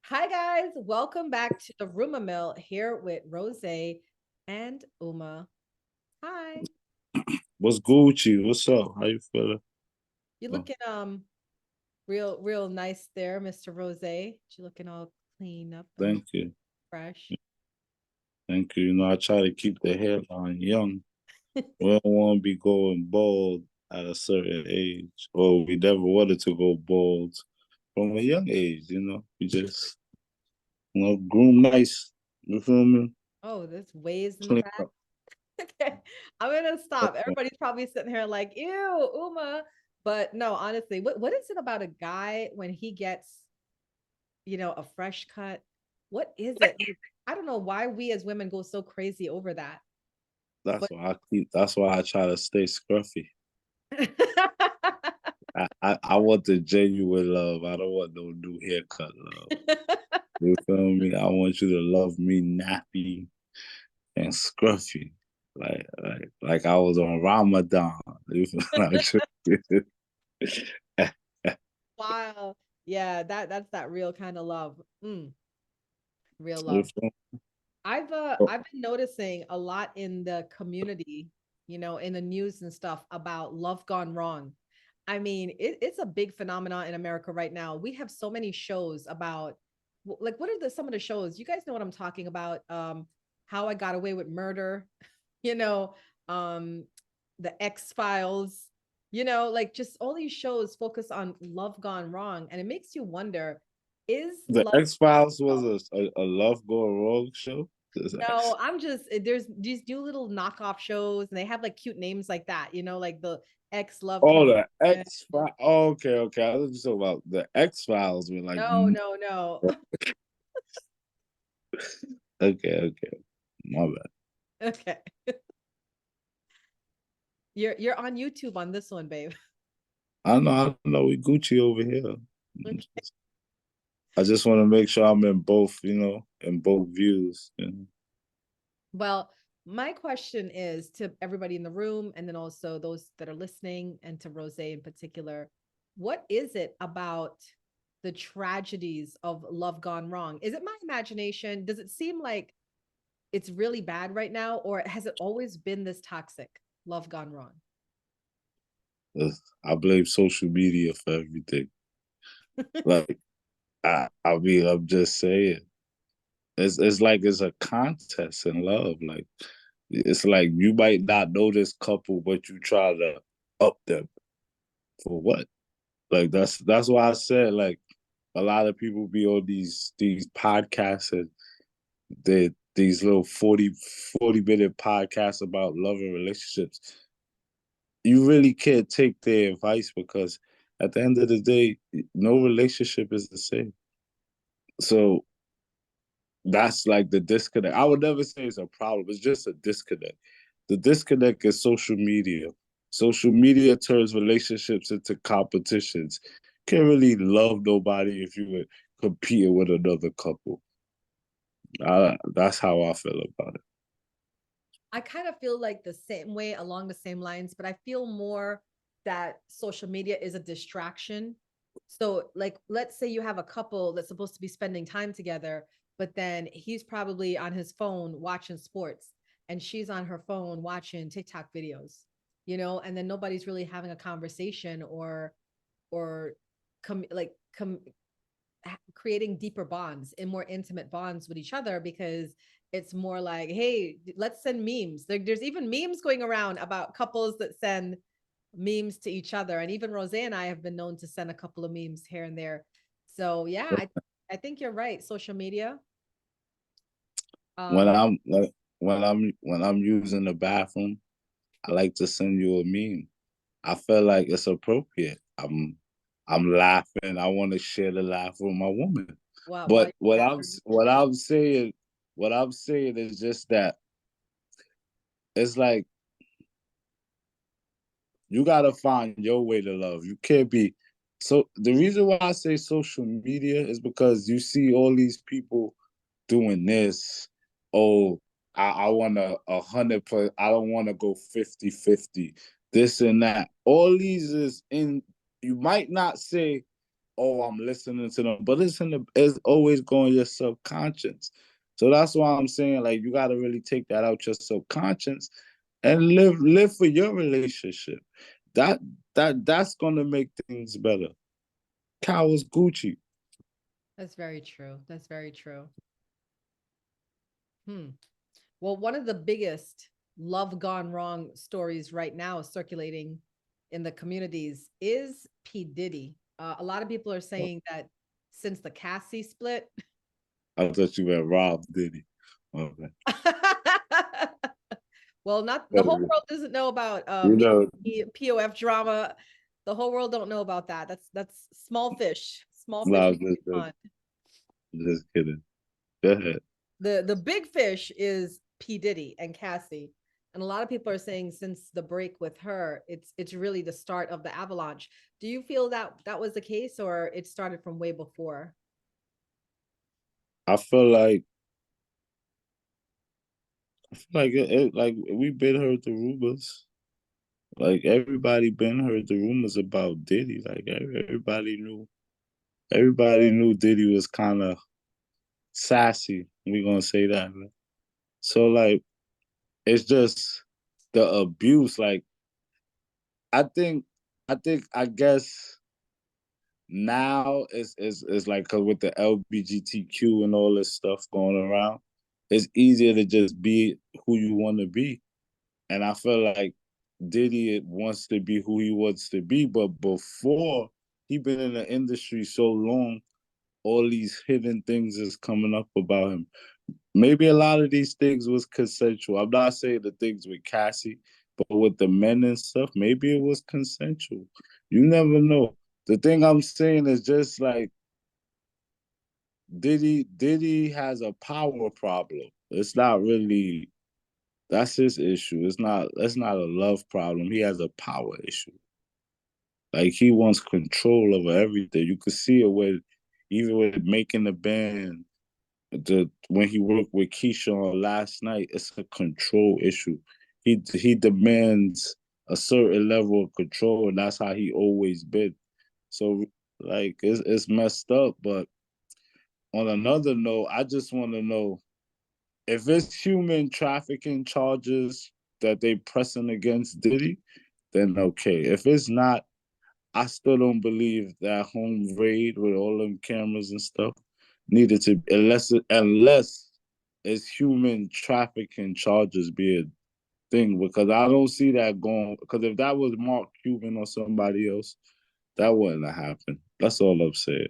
Hi, guys. Welcome back to the RUMA Mill here with Rosé and Uma. Hi. What's Gucci? What's up? How you feeling? You Oh, looking real nice there, Mr. Rosé. You looking all clean up and thank you. fresh. Thank you. You know, I try to keep the hairline young. We don't want to be going bald at a certain age, or we never wanted to go bald from a young age, you know. We just, groom nice. You feel me? Oh, there's waves in the Clean back. up. Okay. I'm gonna stop. Everybody's probably sitting here like, ew, Uma. But no, honestly, what is it about a guy when he gets, a fresh cut? What is it? Like, I don't know why we as women go so crazy over that. That's why that's why I try to stay scruffy. I want the genuine love. I don't want no new haircut love. You feel me? I want you to love me nappy and scruffy. Like I was on Ramadan. You feel me? Wow. Yeah, that's that real kind of love. Real You love. feel I've been noticing a lot in the community, in the news and stuff about love gone wrong. I mean, it's a big phenomenon in America right now. We have so many shows about like what are some of the shows? You guys know what I'm talking about? How I Got Away with Murder, you know, um the X-Files, like just all these shows focus on love gone wrong and it makes you wonder, is the love X-Files was a love going wrong show? no, I'm just there's these new little knockoff shows and they have like cute names like that, like the X Love Oh, Connection. the X-Files. Oh, okay. I was just talking about the X-Files with like No, no, no. okay. My bad. Okay. You're on YouTube on this one, babe. I know we Gucci over here. Okay. I just want to make sure I'm in both, in both views. Well, my question is to everybody in the room and then also those that are listening and to Rose in particular, what is it about the tragedies of love gone wrong? Is it my imagination? Does it seem like it's really bad right now, or has it always been this toxic? Love gone wrong. I blame social media for everything. Like, I mean, I'm just saying, it's like it's a contest in love. Like, it's like you might not know this couple, but you try to up them for what? Like that's why I said like a lot of people be on these podcasts and these little 40 minute podcasts about love and relationships. You really can't take their advice because at the end of the day, no relationship is the same. So that's like the disconnect. I would never say it's a problem. It's just a disconnect. The disconnect is social media. Social media turns relationships into competitions. Can't really love nobody if you were competing with another couple. That's how I feel about it. I kind of feel like the same way along the same lines, but I feel more that social media is a distraction. So, like, let's say you have a couple that's supposed to be spending time together, but then he's probably on his phone watching sports and she's on her phone watching TikTok videos, and then nobody's really having a conversation or like creating deeper bonds and more intimate bonds with each other because it's more like, hey, let's send memes. There's even memes going around about couples that send memes to each other. And even Rosé and I have been known to send a couple of memes here and there. So yeah, I think you're right. Social media. When Um, I'm like when I'm using the bathroom, I like to send you a meme. I feel like it's appropriate. I'm laughing. I want to share the laugh with my woman. while But you're bathroom. what I'm saying is just that it's like you gotta find your way to love. You can't be so the reason why I say social media is because you see all these people doing this. Oh, I want a 100 plus, I don't want to go 50-50. This and that. All these is in, you might not say oh, I'm listening to them, but it's always going your subconscious. So that's why I'm saying, like, you got to really take that out your subconscious and live for your relationship. That that's gonna make things better. Cow is Gucci. That's very true. That's very true. Hmm. Well, one of the biggest love gone wrong stories right now circulating in the communities is P. Diddy. A lot of people are saying that since the Cassie split, I thought you were Rob Diddy. Okay. well, not the whole world doesn't know about You me know, POF drama. The whole world don't know about that. That's small fish no, in the big pond. just kidding. Go ahead. The big fish is P. Diddy and Cassie. And a lot of people are saying since the break with her, it's really the start of the avalanche. Do you feel that that was the case, or it started from way before? I feel like like we been heard the rumors. Like everybody been heard the rumors about Diddy. Like everybody knew Diddy was kind of sassy. We gonna say that. Man. So like it's just the abuse. Like I think I guess now it's like cause with the LBGTQ and all this stuff going around, it's easier to just be who you want to be. And I feel like Diddy wants to be who he wants to be, but before he been in the industry so long, all these hidden things is coming up about him. Maybe a lot of these things was consensual. I'm not saying the things with Cassie, but with the men and stuff, maybe it was consensual. You never know. The thing I'm saying is just like Diddy has a power problem. It's not really that's his issue. That's not a love problem. He has a power issue. Like he wants control over everything. You could see it with even with making the band. The when he worked with Keisha on last night, it's a control issue. He demands a certain level of control, and that's how he always been. So like it's messed up. But on another note, I just want to know if it's human trafficking charges that they pressing against Diddy, then okay. If it's not, I still don't believe that home raid with all them cameras and stuff needed to unless it's human trafficking charges be a thing because I don't see that going because if that was Mark Cuban or somebody else, that wouldn't have happened. That's all I'm saying.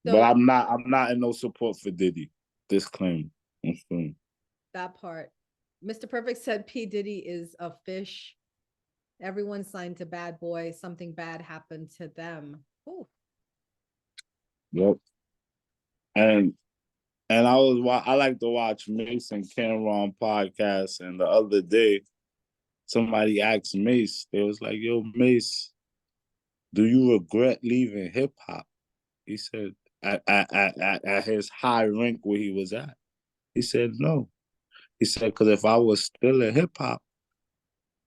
But So I'm not in no support for Diddy. Disclaimer. that part, Mr. Perfect said P. Diddy is a fish. Everyone signed to bad boy. Something bad happened to them. Ooh. Yep. And I like to watch Mace and Cameron podcast. And the other day, somebody asked Mace, they was like, "Yo, Mace, do you regret leaving hip hop?" He said, at his high rank where he was at. He said, "No." He said, "Because if I was still in hip hop,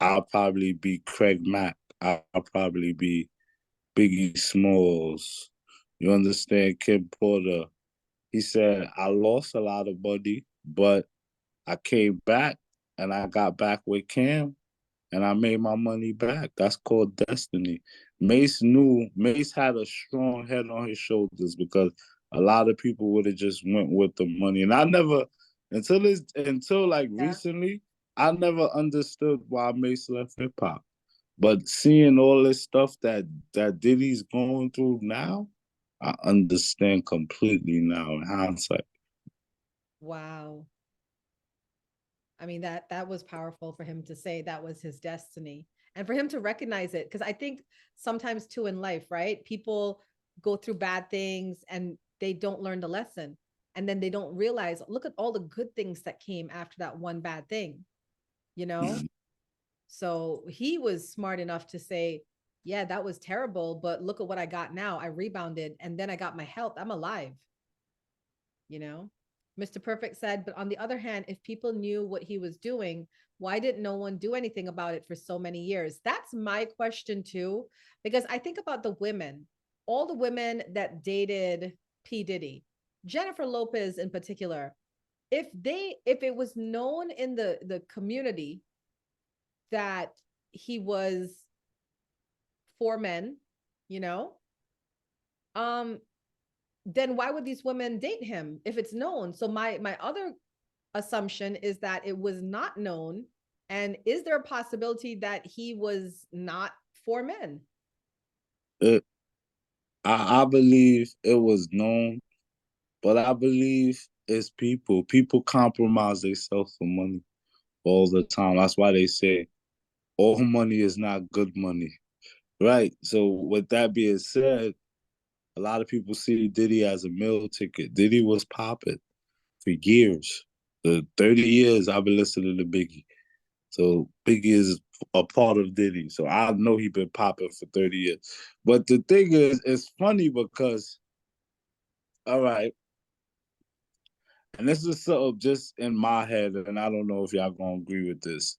I'll probably be Craig Mack. I'll probably be Biggie Smalls. You understand, Kid Porter." He said, "I lost a lot of money, but I came back and I got back with Cam and I made my money back. That's called destiny." Mace had a strong head on his shoulders because a lot of people would have just went with the money. And I never until like Yeah. recently, I never understood why Mace left hip hop. But seeing all this stuff that Diddy's going through now, I understand completely now in hindsight. Wow. I mean that was powerful for him to say that was his destiny and for him to recognize it because I think sometimes too in life, right? People go through bad things and they don't learn the lesson and then they don't realize look at all the good things that came after that one bad thing, you know? So he was smart enough to say, yeah, that was terrible, but look at what I got now. I rebounded and then I got my health. I'm alive, you know? Mr. Perfect said, but on the other hand, if people knew what he was doing, why didn't no one do anything about it for so many years? That's my question too, because I think about the women. all the women that dated P. Diddy, Jennifer Lopez in particular, if it was known in the community that he was for men, you know, um, then why would these women date him if it's known? So my other assumption is that it was not known. And is there a possibility that he was not for men? It, I believe it was known, but I believe it's people. People compromise themselves for money all the time. That's why they say all money is not good money. Right. So with that being said, a lot of people see Diddy as a meal ticket. Diddy was popping for years. The 30 years I've been listening to Biggie. So Biggie is a part of Diddy. So I know he been popping for 30 years. But the thing is, it's funny because, all right, and this is something just in my head, and I don't know if y'all gonna agree with this.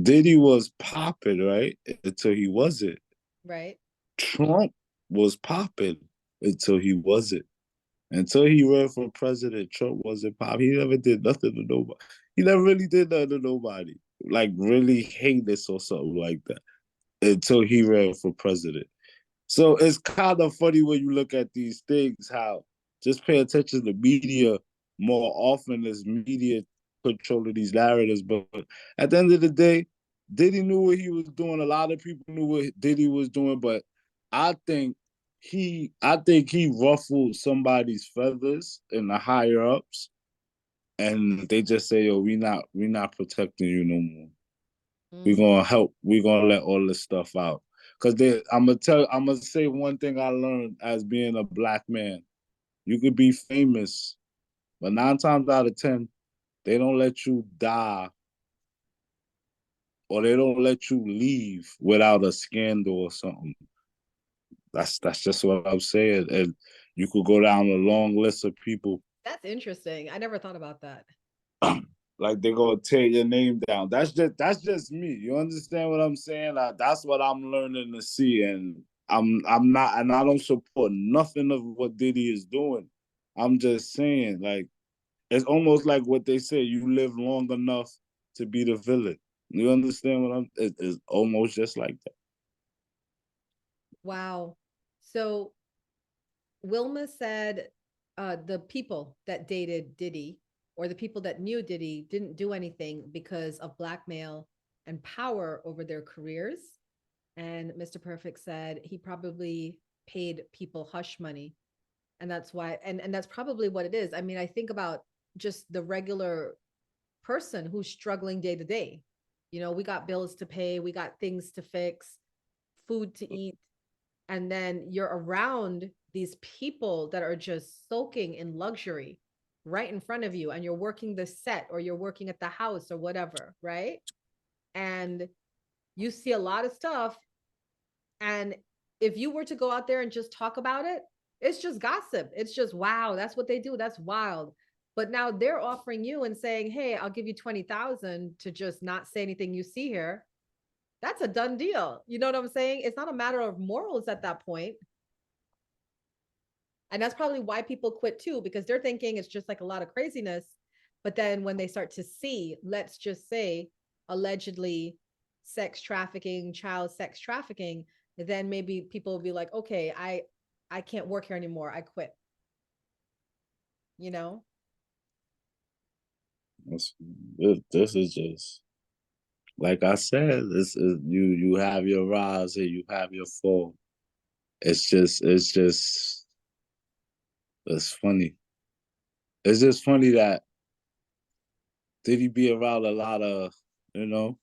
Diddy was popping, right? Until he wasn't. Right. Trump was popping until he wasn't. Until he ran for president, Trump wasn't pop. He never did nothing to nobody. He never really did nothing to nobody. Like really heinous or something like that. Until he ran for president. So it's kind of funny when you look at these things, how just pay attention to media more often as media controlling these narratives. But at the end of the day, Diddy knew what he was doing. A lot of people knew what Diddy was doing, but I think I think he ruffled somebody's feathers in the higher ups, and they just say, "Yo, we not protecting you no more. We're Mm. gonna help. We're gonna let all this stuff out." Cause I'm gonna say one thing I learned as being a black man. You could be famous, but 9 times out of 10, they don't let you die or they don't let you leave without a scandal or something. That's just what I'm saying. And you could go down a long list of people That's interesting. I never thought about that. like they're gonna tear your name down. That's just me. You understand what I'm saying? That's what I'm learning to see, and I'm not, and I don't support nothing of what Diddy is doing. I'm just saying, like it's almost like what they say: you live long enough to be the villain. You understand what I'm? It's almost just like that. Wow. So Wilma said the people that dated Diddy or the people that knew Diddy didn't do anything because of blackmail and power over their careers. And Mr. Perfect said he probably paid people hush money. And that's why, and that's probably what it is. I mean, I think about just the regular person who's struggling day to day. You know, we got bills to pay, we got things to fix, food to eat, and then you're around these people that are just soaking in luxury right in front of you, and you're working the set or you're working at the house or whatever, right? And you see a lot of stuff, and if you were to go out there and just talk about it, it's just gossip. It's just, wow, that's what they do, that's wild. But now they're offering you and saying, hey, I'll give you 20,000 to just not say anything you see here. That's a done deal. You know what I'm saying? It's not a matter of morals at that point. And that's probably why people quit too, because they're thinking it's just like a lot of craziness. But then when they start to see, let's just say, allegedly sex trafficking, child sex trafficking, then maybe people will be like, okay, I can't work here anymore. I quit. You know? This, this is just like I said. You have your rise and you have your fall. It's just it's funny. It's just funny that did he be around a lot of, you know,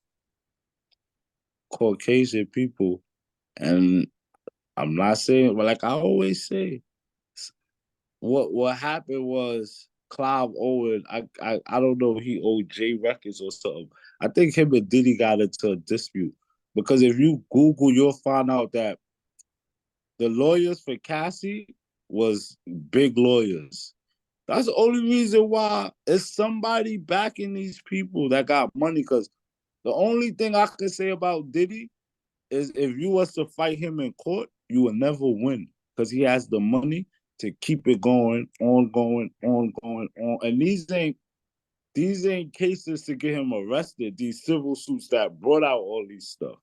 Caucasian people? And I'm not saying, but like I always say, what happened was Clive Owen. I don't know. He owed Jay Records or something. I think him and Diddy got into a dispute because if you Google, you'll find out that the lawyers for Cassie was big lawyers. That's the only reason why it's somebody backing these people that got money. Because the only thing I can say about Diddy is if you was to fight him in court, you will never win because he has the money to keep it going on. And these ain't cases to get him arrested. These civil suits that brought out all these stuff.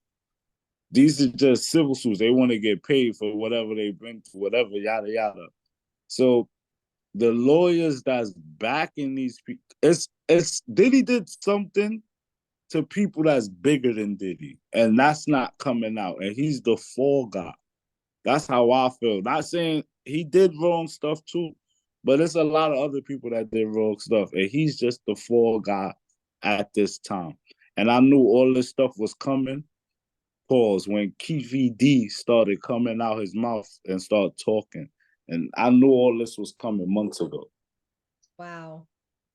These are just civil suits. They want to get paid for whatever they bring to whatever, yada yada. So the lawyers that's backing these people, it's Diddy did something to people that's bigger than Diddy, and that's not coming out. And he's the fall guy. That's how I feel. Not saying he did wrong stuff too, but it's a lot of other people that did wrong stuff, and he's just the fall guy at this time. And I knew all this stuff was coming. Pause when Keith D started coming out his mouth and started talking, and I knew all this was coming months ago. Wow.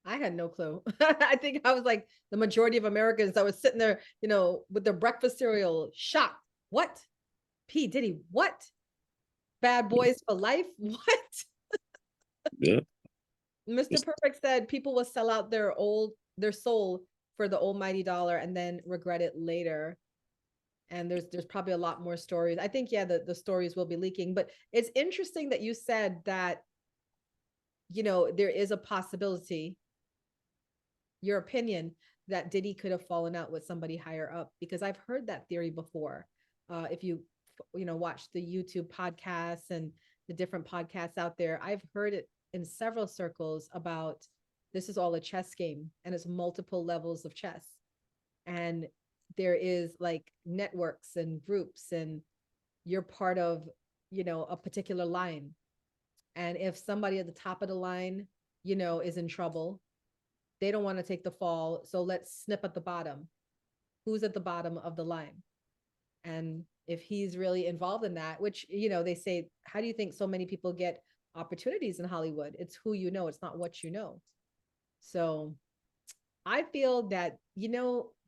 I had no clue. I think I was like the majority of Americans that was sitting there, with their breakfast cereal, shocked. What? P. Diddy, what? Bad boys for life? What? Yeah. Mr. Perfect said people will sell out their soul for the almighty dollar and then regret it later. And there's probably a lot more stories. I think, yeah, the stories will be leaking, but it's interesting that you said that, there is a possibility, your opinion, that Diddy could have fallen out with somebody higher up, because I've heard that theory before. If you watch the YouTube podcasts and the different podcasts out there, I've heard it in several circles about this is all a chess game and it's multiple levels of chess. And there is like networks and groups, and you're part of, a particular line. And if somebody at the top of the line, is in trouble, they don't want to take the fall. So let's snip at the bottom. Who's at the bottom of the line? And if he's really involved in that, which, they say, how do you think so many people get opportunities in Hollywood? It's who you know, it's not what you know. So I feel that,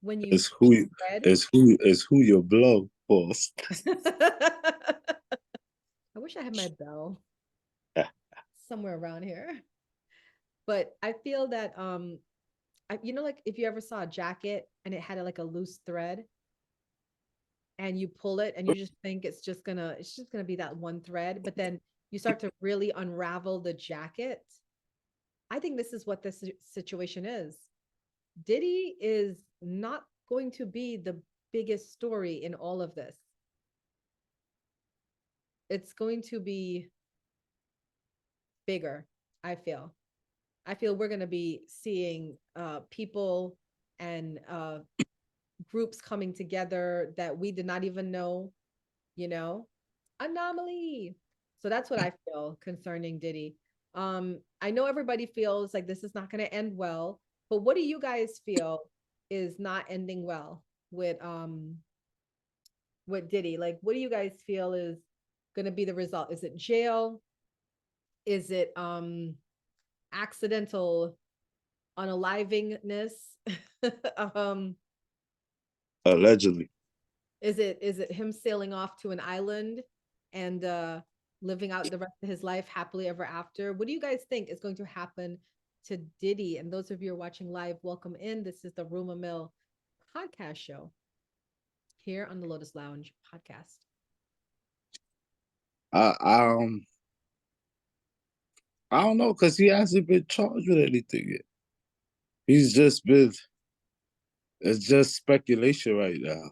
when you It's who you, read, it's who your blow boss. I wish I had my bell somewhere around here. But I feel that like if you ever saw a jacket and it had like a loose thread and you pull it and you just think it's just gonna be that one thread, but then you start to really unravel the jacket. I think this is what this situation is. Diddy is not going to be the biggest story in all of this. It's going to be bigger, I feel. I feel we're going to be seeing people and groups coming together that we did not even know, you know, anomaly. So that's what I feel concerning Diddy. I know everybody feels like this is not going to end well, but what do you guys feel is not ending well with Diddy? Like, what do you guys feel is going to be the result? Is it jail? Is it accidental unalivingness? um, Allegedly. is it him sailing off to an island and living out the rest of his life happily ever after? What do you guys think is going to happen to Diddy? And those of you who are watching live, welcome in. This is the RUMA Mill podcast show here on the Lotus Lounge podcast. I I don't know because he hasn't been charged with anything yet. He's just been. It's just speculation right now.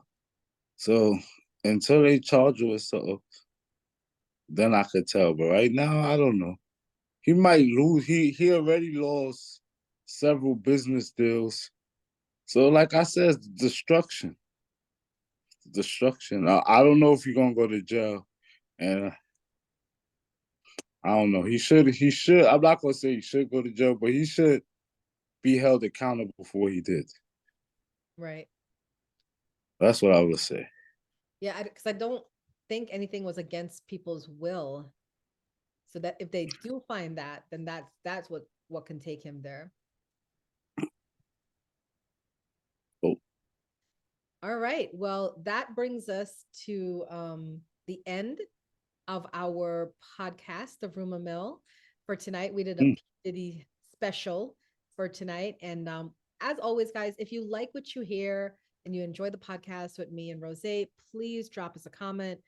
So until they charge you with something, then I could tell. But right now, I don't know. He might lose. He already lost several business deals. So like I said, destruction. Destruction. I don't know if he's gonna go to jail. And I don't know. He should. I'm not gonna say he should go to jail, but he should be held accountable for what he did. Right. That's what I would say. Yeah, because I don't think anything was against people's will. So that if they do find that, then that's what can take him there. Oh. All right. Well, that brings us to the end of our podcast, the Rumor Mill. For tonight, we did a Diddy special for tonight. And as always, guys, if you like what you hear and you enjoy the podcast with me and Rosé, please drop us a comment,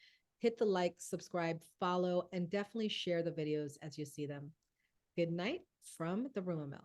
hit the like, subscribe, follow, and definitely share the videos as you see them. Good night from the RUMA Mill.